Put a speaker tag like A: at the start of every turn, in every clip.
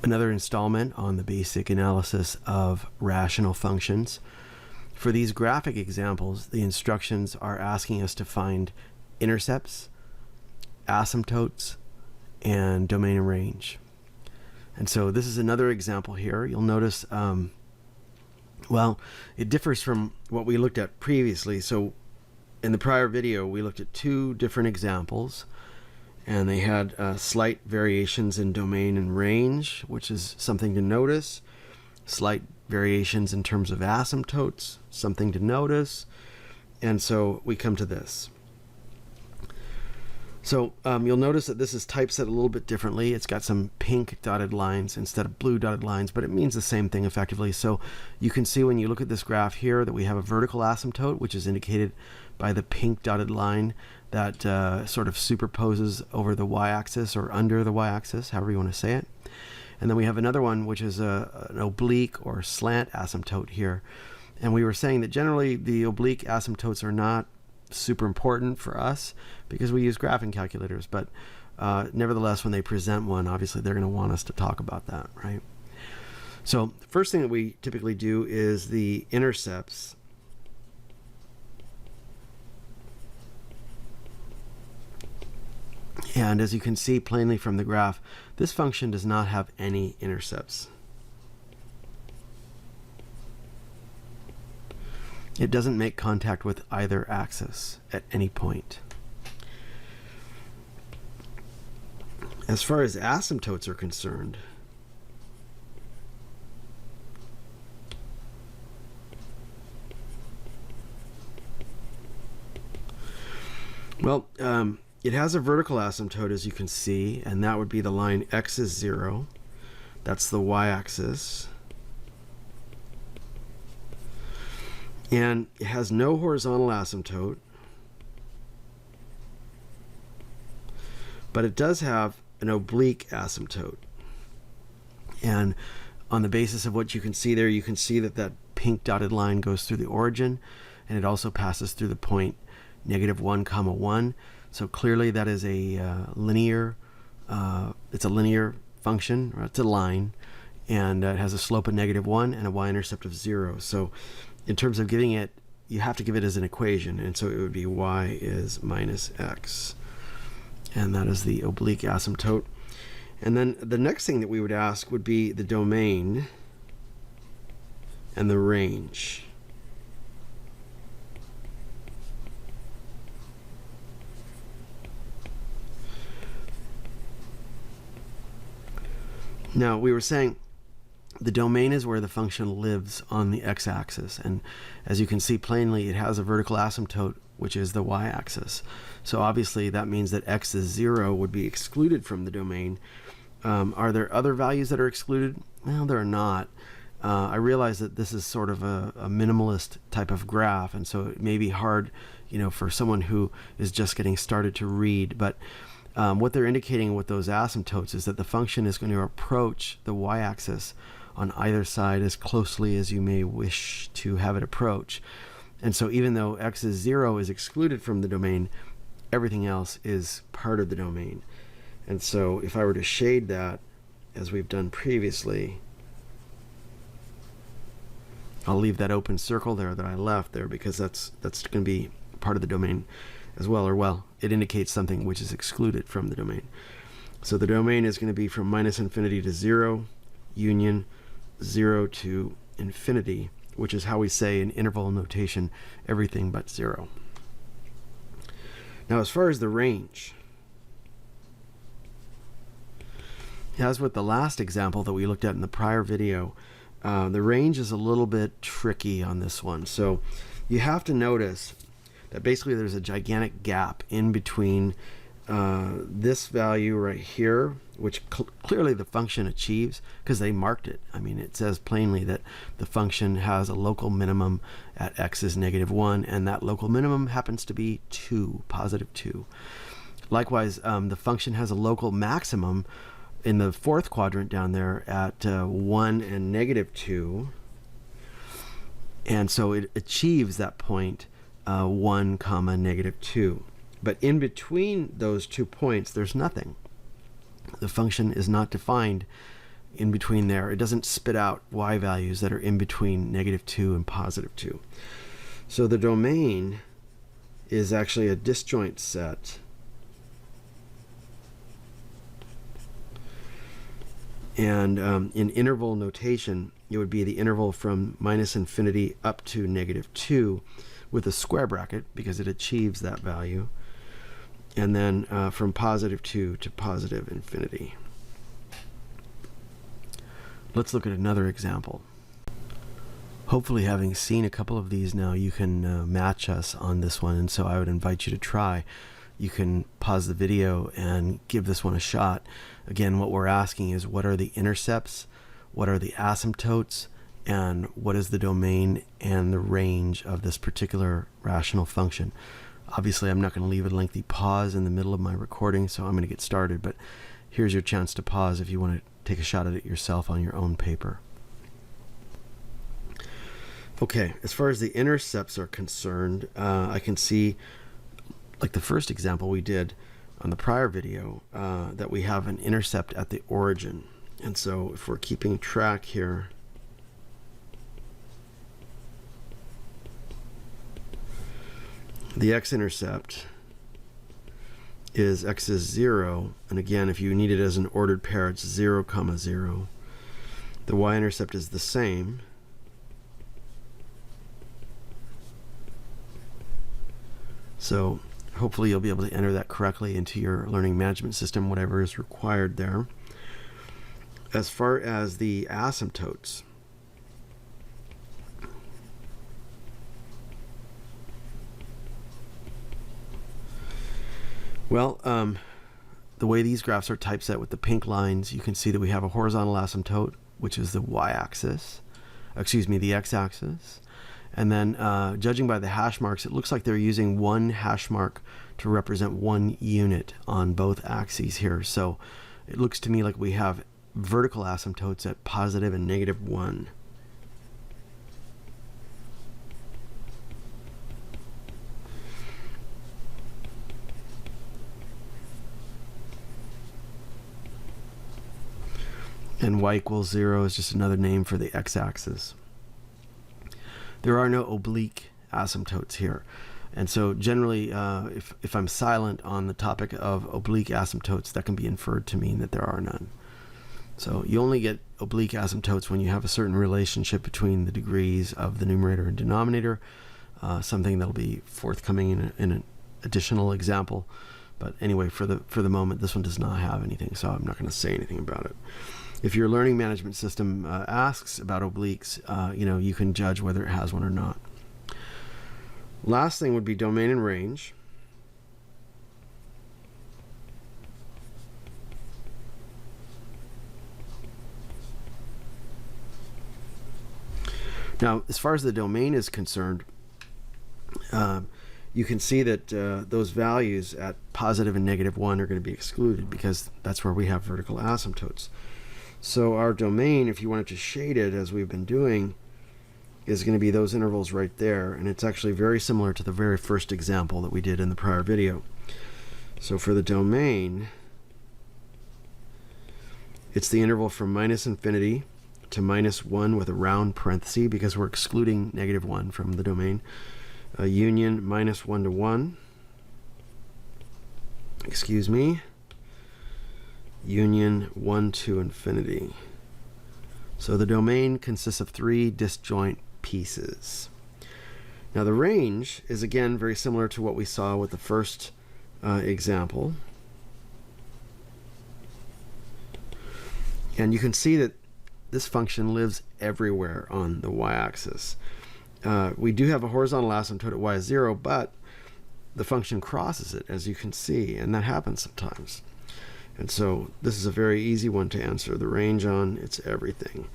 A: Another installment on the basic analysis of rational functions. For these graphic examples, the instructions are asking us to find intercepts, asymptotes, and domain and range. And so this is another example here. You'll notice, well, it differs from what we looked at previously. So in the prior video, we looked at two different examples, and they had slight variations in domain and range, which is something to notice. Slight variations in terms of asymptotes, something to notice. And so we come to this. So you'll notice that this is typeset a little bit differently. It's got some pink dotted lines instead of blue dotted lines, but it means the same thing effectively. So you can see when you look at this graph here that we have a vertical asymptote, which is indicated by the pink dotted line that sort of superposes over the y-axis or under the y-axis, however you want to say it. And then we have another one, which is an oblique or slant asymptote here. And we were saying that generally the oblique asymptotes are not super important for us because we use graphing calculators, but nevertheless, when they present one, obviously they're going to want us to talk about that, right? So the first thing that we typically do is the intercepts. And as you can see plainly from the graph, this function does not have any intercepts. It doesn't make contact with either axis at any point. As far as asymptotes are concerned, well, it has a vertical asymptote, as you can see, and that would be the line x is 0. That's the y-axis. And it has no horizontal asymptote, but it does have an oblique asymptote. And on the basis of what you can see there, you can see that that pink dotted line goes through the origin, and it also passes through the point -1, 1. So clearly that is a linear, it's a linear function, or it's a line, and it has a slope of -1 and a y-intercept of 0. So in terms of giving it, you have to give it as an equation, and so it would be y is minus x. And that is the oblique asymptote. And then the next thing that we would ask would be the domain and the range. Now, we were saying the domain is where the function lives on the x-axis, and as you can see plainly, it has a vertical asymptote, which is the y-axis. So obviously that means that x is 0 would be excluded from the domain. Are there other values that are excluded? Well, there are not. I realize that this is sort of a minimalist type of graph, and so it may be hard, for someone who is just getting started to read, but what they're indicating with those asymptotes is that the function is going to approach the y-axis on either side as closely as you may wish to have it approach. And so even though x is 0 is excluded from the domain, everything else is part of the domain. And so if I were to shade that, as we've done previously, I'll leave that open circle there that I left there because that's going to be part of the domain as well, or well, it indicates something which is excluded from the domain. So the domain is going to be from -infinity to 0, union 0 to infinity, which is how we say in interval notation everything but 0. Now, as far as the range, as with the last example that we looked at in the prior video, the range is a little bit tricky on this one. So you have to notice that basically there's a gigantic gap in between this value right here, which clearly the function achieves because they marked it. I mean, it says plainly that the function has a local minimum at x is -1, and that local minimum happens to be 2, positive 2. Likewise, the function has a local maximum in the fourth quadrant down there at 1 and -2, and so it achieves that point 1, -2. But in between those 2 points, there's nothing. The function is not defined in between there. It doesn't spit out y values that are in between -2 and +2. So the domain is actually a disjoint set. And in interval notation, it would be the interval from -infinity up to -2 with a square bracket because it achieves that value. And then from +2 to +infinity. Let's look at another example. Hopefully, having seen a couple of these now, you can match us on this one, and so I would invite you to try. You can pause the video and give this one a shot. Again, what we're asking is, what are the intercepts, what are the asymptotes, and what is the domain and the range of this particular rational function? Obviously, I'm not going to leave a lengthy pause in the middle of my recording, so I'm going to get started, but here's your chance to pause if you want to take a shot at it yourself on your own paper. Okay, as far as the intercepts are concerned, I can see, like the first example we did on the prior video, that we have an intercept at the origin. And so if we're keeping track here, the x-intercept is x is 0, and again, if you need it as an ordered pair, it's 0, 0. The y-intercept is the same. So hopefully you'll be able to enter that correctly into your learning management system, whatever is required there. As far as the asymptotes, well, the way these graphs are typeset with the pink lines, you can see that we have a horizontal asymptote, which is the y-axis, the x-axis. And then judging by the hash marks, it looks like they're using one hash mark to represent one unit on both axes here. So it looks to me like we have vertical asymptotes at positive and -1. And y = 0 is just another name for the x-axis. There are no oblique asymptotes here. And so generally, if I'm silent on the topic of oblique asymptotes, that can be inferred to mean that there are none. So you only get oblique asymptotes when you have a certain relationship between the degrees of the numerator and denominator, something that'll be forthcoming in an additional example. But anyway, for the moment, this one does not have anything, so I'm not going to say anything about it. If your learning management system asks about obliques, you can judge whether it has one or not. Last thing would be domain and range. Now, as far as the domain is concerned, you can see that those values at positive and -1 are going to be excluded because that's where we have vertical asymptotes. So our domain, if you wanted to shade it as we've been doing, is going to be those intervals right there. And it's actually very similar to the very first example that we did in the prior video. So for the domain, it's the interval from -infinity to -1 with a round parenthesis because we're excluding -1 from the domain. Union -1 to 1. Union 1 to infinity. So the domain consists of 3 disjoint pieces. Now the range is again very similar to what we saw with the first example. And you can see that this function lives everywhere on the y-axis. We do have a horizontal asymptote at y is 0, but the function crosses it, as you can see, and that happens sometimes. And so this is a very easy one to answer. The range on, it's everything.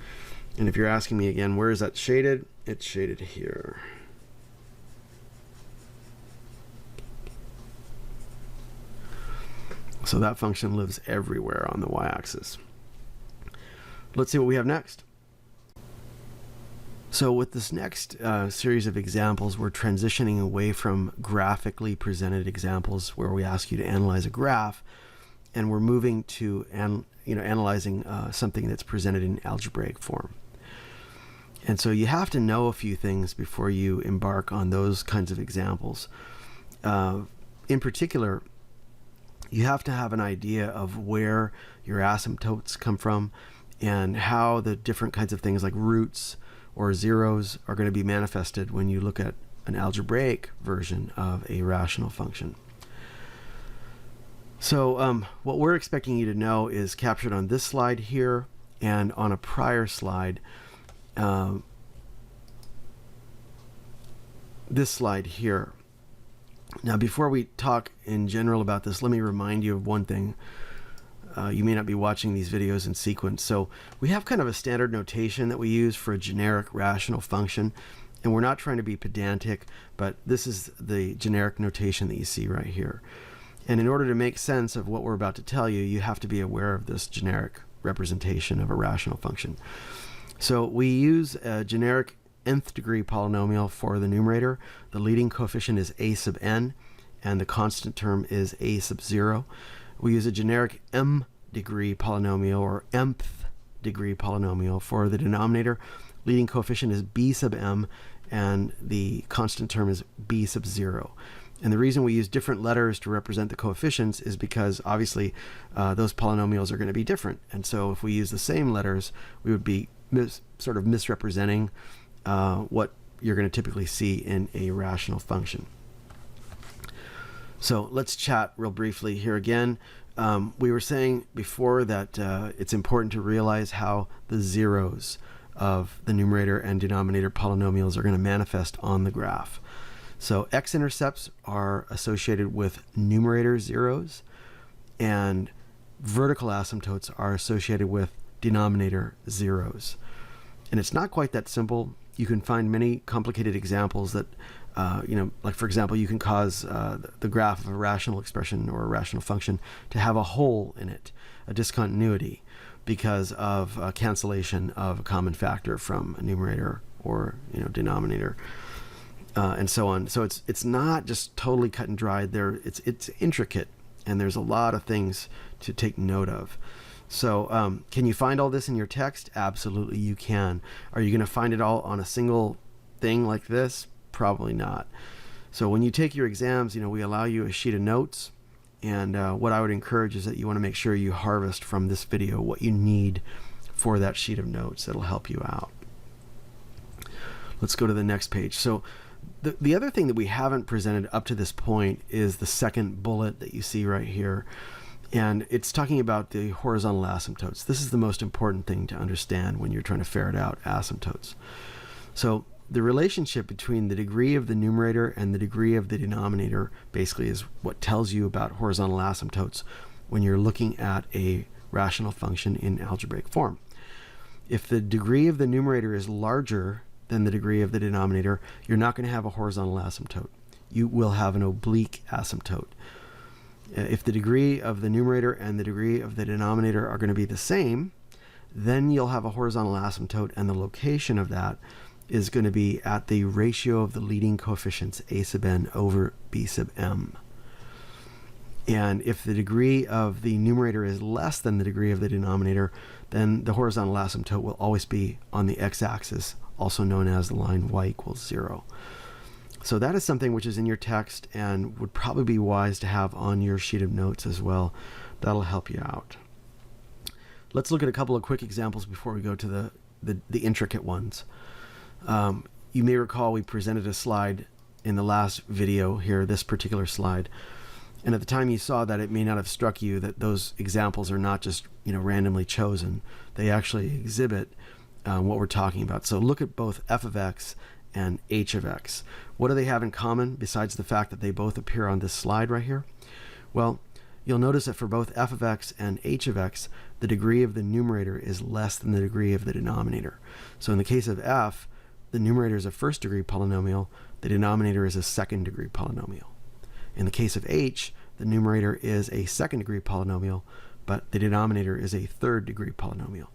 A: And if you're asking me again, where is that shaded? It's shaded here. So that function lives everywhere on the y-axis. Let's see what we have next. So with this next series of examples, we're transitioning away from graphically presented examples where we ask you to analyze a graph and we're moving to analyzing something that's presented in algebraic form. And so you have to know a few things before you embark on those kinds of examples. In particular, you have to have an idea of where your asymptotes come from and how the different kinds of things like roots or zeros are going to be manifested when you look at an algebraic version of a rational function. So what we're expecting you to know is captured on this slide here and on a prior slide. This slide here. Now, before we talk in general about this, let me remind you of one thing. You may not be watching these videos in sequence. So we have kind of a standard notation that we use for a generic rational function. And we're not trying to be pedantic, but this is the generic notation that you see right here. And in order to make sense of what we're about to tell you, you have to be aware of this generic representation of a rational function. So we use a generic nth degree polynomial for the numerator. The leading coefficient is a sub n, and the constant term is a sub 0. We use a generic m degree polynomial or mth degree polynomial for the denominator. Leading coefficient is b sub m, and the constant term is b sub 0. And the reason we use different letters to represent the coefficients is because obviously those polynomials are going to be different. And so if we use the same letters, we would be sort of misrepresenting what you're going to typically see in a rational function. So let's chat real briefly here again. We were saying before that it's important to realize how the zeros of the numerator and denominator polynomials are going to manifest on the graph. So x-intercepts are associated with numerator zeros, and vertical asymptotes are associated with denominator zeros. And it's not quite that simple. You can find many complicated examples that, like for example, you can cause the graph of a rational expression or a rational function to have a hole in it, a discontinuity, because of cancellation of a common factor from a numerator or denominator, and so on. So it's not just totally cut and dried. It's intricate, and there's a lot of things to take note of. So can you find all this in your text? Absolutely you can. Are you going to find it all on a single thing like this? Probably not. So when you take your exams, we allow you a sheet of notes, and what I would encourage is that you want to make sure you harvest from this video what you need for that sheet of notes. That'll help you out. Let's go to the next page. So the other thing that we haven't presented up to this point is the second bullet that you see right here. And it's talking about the horizontal asymptotes. This is the most important thing to understand when you're trying to ferret out asymptotes. So the relationship between the degree of the numerator and the degree of the denominator basically is what tells you about horizontal asymptotes when you're looking at a rational function in algebraic form. If the degree of the numerator is larger than the degree of the denominator, you're not going to have a horizontal asymptote. You will have an oblique asymptote. If the degree of the numerator and the degree of the denominator are going to be the same, then you'll have a horizontal asymptote, and the location of that is going to be at the ratio of the leading coefficients a sub n over b sub m. And if the degree of the numerator is less than the degree of the denominator, then the horizontal asymptote will always be on the x-axis, also known as the line y equals 0. So that is something which is in your text and would probably be wise to have on your sheet of notes as well. That'll help you out. Let's look at a couple of quick examples before we go to the intricate ones. You may recall we presented a slide in the last video here, this particular slide. And at the time you saw that, it may not have struck you that those examples are not just randomly chosen. They actually exhibit what we're talking about. So look at both f of x and h of x. What do they have in common besides the fact that they both appear on this slide right here? Well, you'll notice that for both f of x and h of x, the degree of the numerator is less than the degree of the denominator. So in the case of f, the numerator is a first degree polynomial, the denominator is a second degree polynomial. In the case of h, the numerator is a second degree polynomial, but the denominator is a third degree polynomial.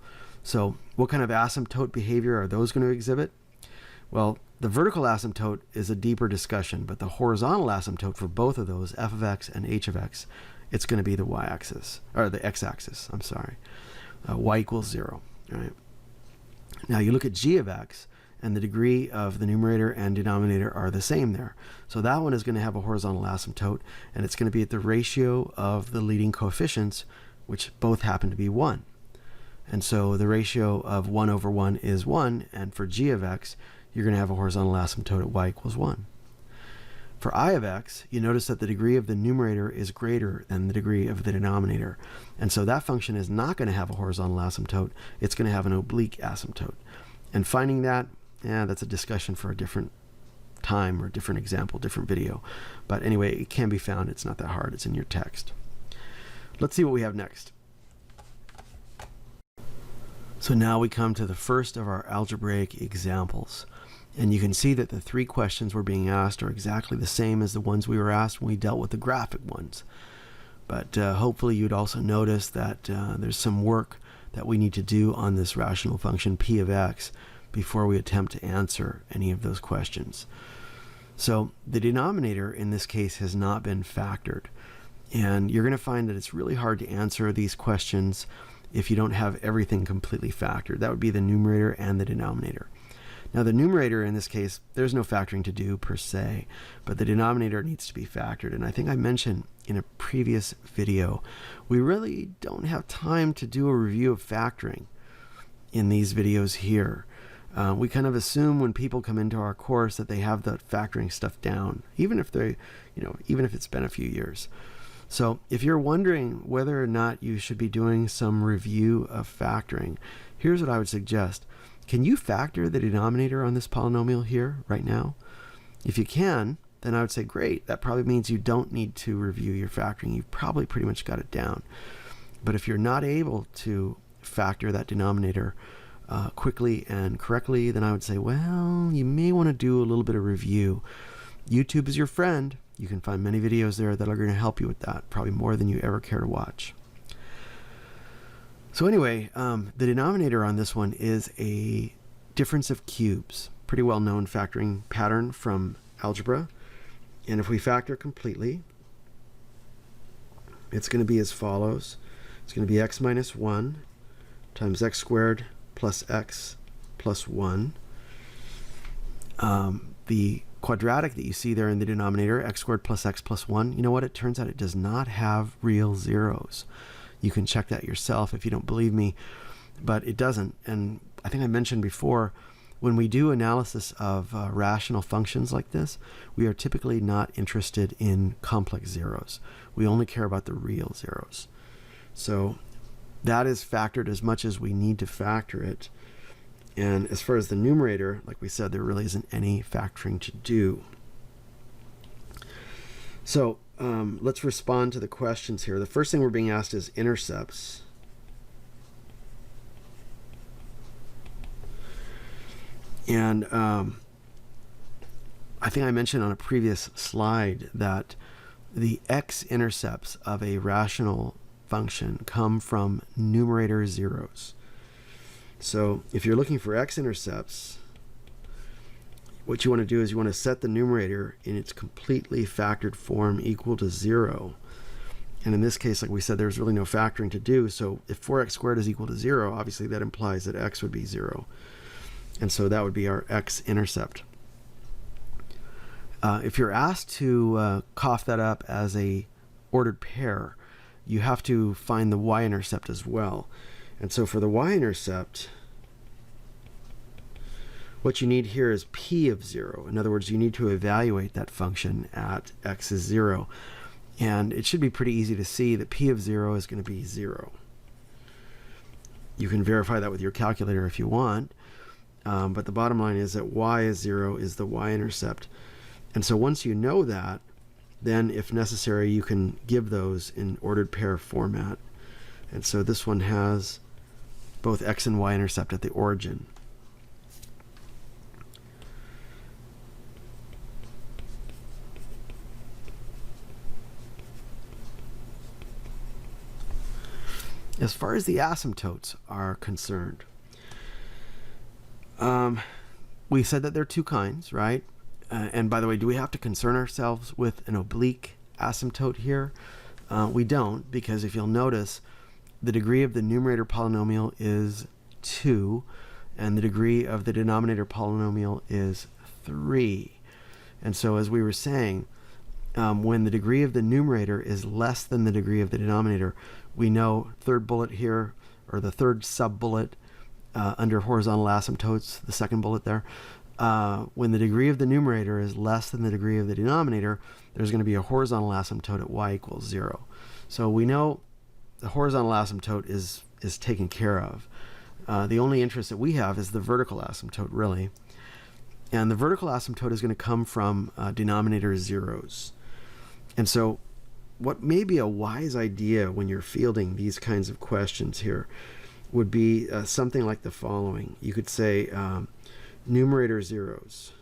A: So what kind of asymptote behavior are those going to exhibit? Well, the vertical asymptote is a deeper discussion, but the horizontal asymptote for both of those, f of x and h of x, it's going to be the y-axis, or the x-axis, I'm sorry. Y equals 0, right? Now you look at g of x, and the degree of the numerator and denominator are the same there. So that one is going to have a horizontal asymptote, and it's going to be at the ratio of the leading coefficients, which both happen to be 1. And so the ratio of 1 over 1 is 1, and for g of x, you're going to have a horizontal asymptote at y equals 1. For I of x, you notice that the degree of the numerator is greater than the degree of the denominator. And so that function is not going to have a horizontal asymptote. It's going to have an oblique asymptote. And finding that, that's a discussion for a different time or a different example, different video. But anyway, it can be found. It's not that hard. It's in your text. Let's see what we have next. So now we come to the first of our algebraic examples. And you can see that the 3 questions we're being asked are exactly the same as the ones we were asked when we dealt with the graphic ones. But hopefully you'd also notice that there's some work that we need to do on this rational function p of x before we attempt to answer any of those questions. So the denominator in this case has not been factored. And you're going to find that it's really hard to answer these questions if you don't have everything completely factored. That would be the numerator and the denominator. Now the numerator in this case, there's no factoring to do per se, but the denominator needs to be factored. And I think I mentioned in a previous video, we really don't have time to do a review of factoring in these videos here. We kind of assume when people come into our course that they have the factoring stuff down, even if it's been a few years. So if you're wondering whether or not you should be doing some review of factoring, here's what I would suggest. Can you factor the denominator on this polynomial here right now? If you can, then I would say great. That probably means you don't need to review your factoring. You've probably pretty much got it down. But if you're not able to factor that denominator quickly and correctly, then I would say, well, you may want to do a little bit of review. YouTube is your friend. You can find many videos there that are going to help you with that, probably more than you ever care to watch. So anyway, the denominator on this one is a difference of cubes. Pretty well known factoring pattern from algebra. And if we factor completely, it's going to be as follows. It's going to be x minus 1 times x squared plus x plus 1. The quadratic that you see there in the denominator, x squared plus x plus 1, you know what? It turns out it does not have real zeros. You can check that yourself if you don't believe me, but it doesn't. And I think I mentioned before, when we do analysis of rational functions like this, we are typically not interested in complex zeros. We only care about the real zeros. So that is factored as much as we need to factor it. And as far as the numerator, like we said, there really isn't any factoring to do. So let's respond to the questions here. The first thing we're being asked is intercepts. And I think I mentioned on a previous slide that the x-intercepts of a rational function come from numerator zeros. So if you're looking for x-intercepts, what you want to do is you want to set the numerator in its completely factored form equal to 0. And in this case, like we said, there's really no factoring to do. So if 4x squared is equal to 0, obviously that implies that x would be 0. And so that would be our x-intercept. If you're asked to cough that up as a ordered pair, you have to find the y-intercept as well. And so for the y-intercept, what you need here is p of 0. In other words, you need to evaluate that function at x is 0. And it should be pretty easy to see that p of 0 is going to be 0. You can verify that with your calculator if you want. But the bottom line is that y is 0 is the y-intercept. And so once you know that, then if necessary, you can give those in ordered pair format. And so this one has both x and y-intercept at the origin. As far as the asymptotes are concerned, we said that there are 2 kinds, right? And by the way, do we have to concern ourselves with an oblique asymptote here? We don't, because if you'll notice, the degree of the numerator polynomial is 2, and the degree of the denominator polynomial is 3. And so as we were saying, when the degree of the numerator is less than the degree of the denominator, we know, third bullet here, or the third sub-bullet under horizontal asymptotes, the second bullet there, when the degree of the numerator is less than the degree of the denominator, there's going to be a horizontal asymptote at y equals 0. So we know the horizontal asymptote is taken care of. The only interest that we have is the vertical asymptote, really. And the vertical asymptote is going to come from denominator zeros. And so what may be a wise idea when you're fielding these kinds of questions here would be something like the following. You could say numerator zeros.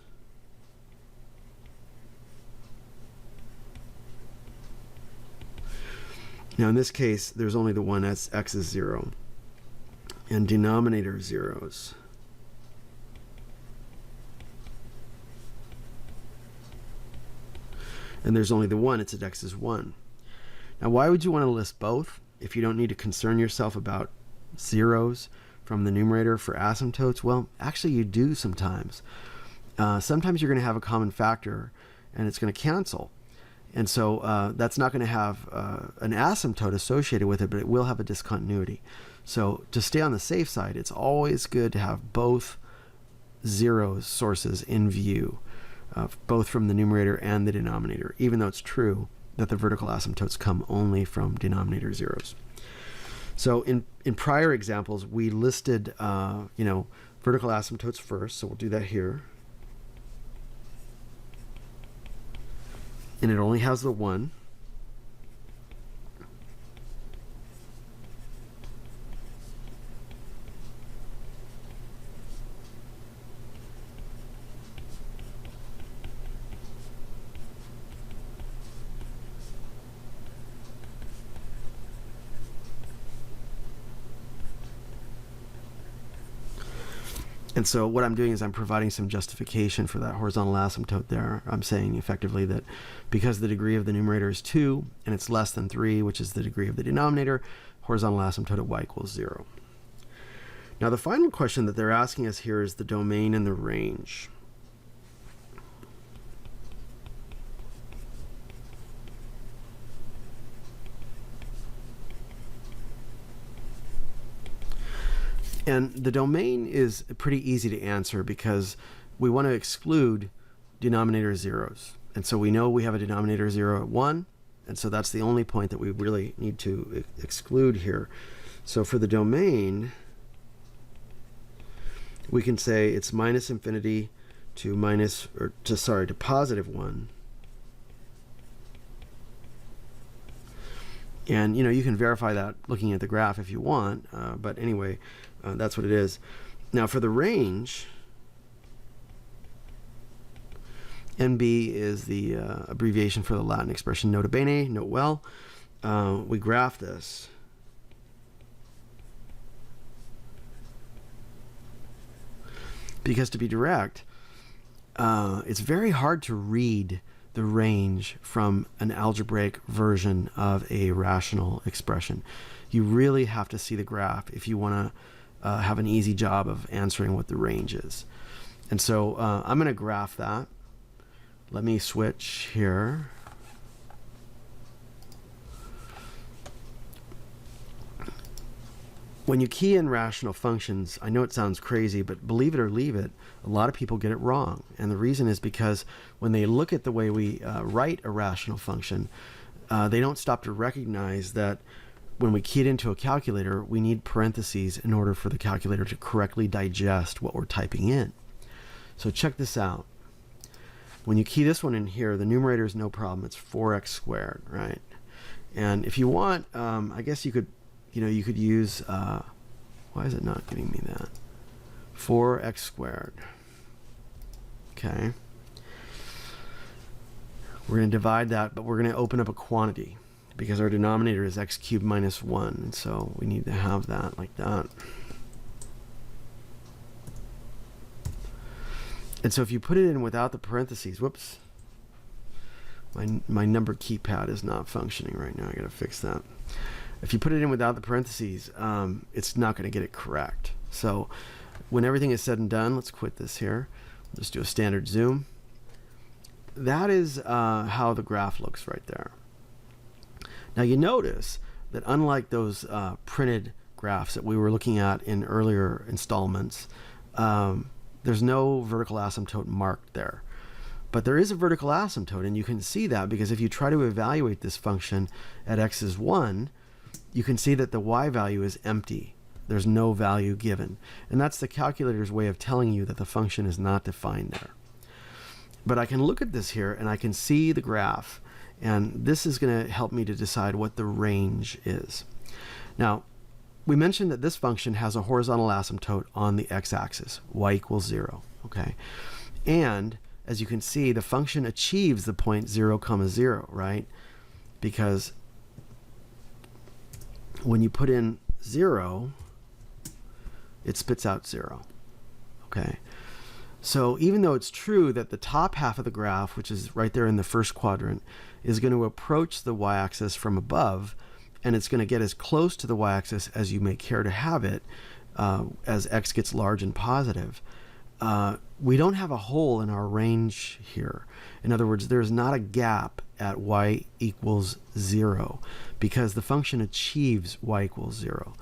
A: Now in this case, there's only the one, that's x is 0. And denominator zeros. And there's only the one, it's at x is 1. Now why would you want to list both if you don't need to concern yourself about zeros from the numerator for asymptotes? Well, actually you do sometimes. Sometimes you're going to have a common factor and it's going to cancel. And so that's not going to have an asymptote associated with it, but it will have a discontinuity. So to stay on the safe side, it's always good to have both zeros sources in view, both from the numerator and the denominator, even though it's true that the vertical asymptotes come only from denominator zeros. So in prior examples, we listed vertical asymptotes first, so we'll do that here. And it only has the 1. And so what I'm doing is I'm providing some justification for that horizontal asymptote there. I'm saying effectively that because the degree of the numerator is 2 and it's less than 3, which is the degree of the denominator, horizontal asymptote at y equals 0. Now the final question that they're asking us here is the domain and the range. And the domain is pretty easy to answer because we want to exclude denominator zeros. And so we know we have a denominator 0 at 1, and so that's the only point that we really need to exclude here. So for the domain, we can say it's minus infinity to positive 1. And you can verify that looking at the graph if you want, but anyway, that's what it is. Now for the range, NB is the abbreviation for the Latin expression nota bene, note well. We graph this. Because to be direct, it's very hard to read the range from an algebraic version of a rational expression. You really have to see the graph if you want to have an easy job of answering what the range is. And so I'm going to graph that. Let me switch here. When you key in rational functions, I know it sounds crazy, but believe it or leave it, a lot of people get it wrong. And the reason is because when they look at the way we write a rational function, they don't stop to recognize that when we key it into a calculator, we need parentheses in order for the calculator to correctly digest what we're typing in. So check this out. When you key this one in here, the numerator is no problem. It's 4x squared, right? And if you want, I guess you could use, why is it not giving me that? 4x squared. Okay. We're going to divide that, but we're going to open up a quantity because our denominator is x cubed minus 1. And so we need to have that like that. And so if you put it in without the parentheses, whoops, My number keypad is not functioning right now. I gotta fix that. If you put it in without the parentheses, it's not going to get it correct. So when everything is said and done, let's quit this here. Just do a standard zoom. That is how the graph looks right there. Now you notice that unlike those printed graphs that we were looking at in earlier installments, there's no vertical asymptote marked there. But there is a vertical asymptote, and you can see that because if you try to evaluate this function at x is 1, you can see that the y value is empty. There's no value given. And that's the calculator's way of telling you that the function is not defined there. But I can look at this here and I can see the graph, and this is going to help me to decide what the range is. Now, we mentioned that this function has a horizontal asymptote on the x-axis, y equals 0. Okay, and as you can see, the function achieves the point 0, 0, right? Because when you put in 0, it spits out 0. Okay, so even though it's true that the top half of the graph, which is right there in the first quadrant, is going to approach the y-axis from above, and it's going to get as close to the y-axis as you may care to have it as x gets large and positive, we don't have a hole in our range here. In other words, there's not a gap at y equals 0 because the function achieves y equals 0.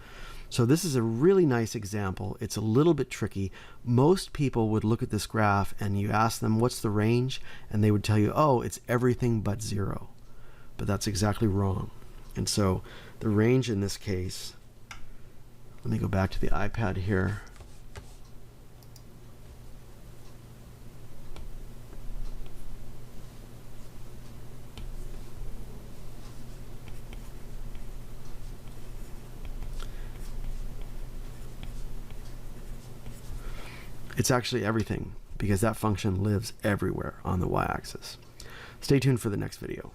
A: So this is a really nice example. It's a little bit tricky. Most people would look at this graph and you ask them, what's the range? And they would tell you, oh, it's everything but 0. But that's exactly wrong. And so the range in this case, let me go back to the iPad here. It's actually everything because that function lives everywhere on the y-axis. Stay tuned for the next video.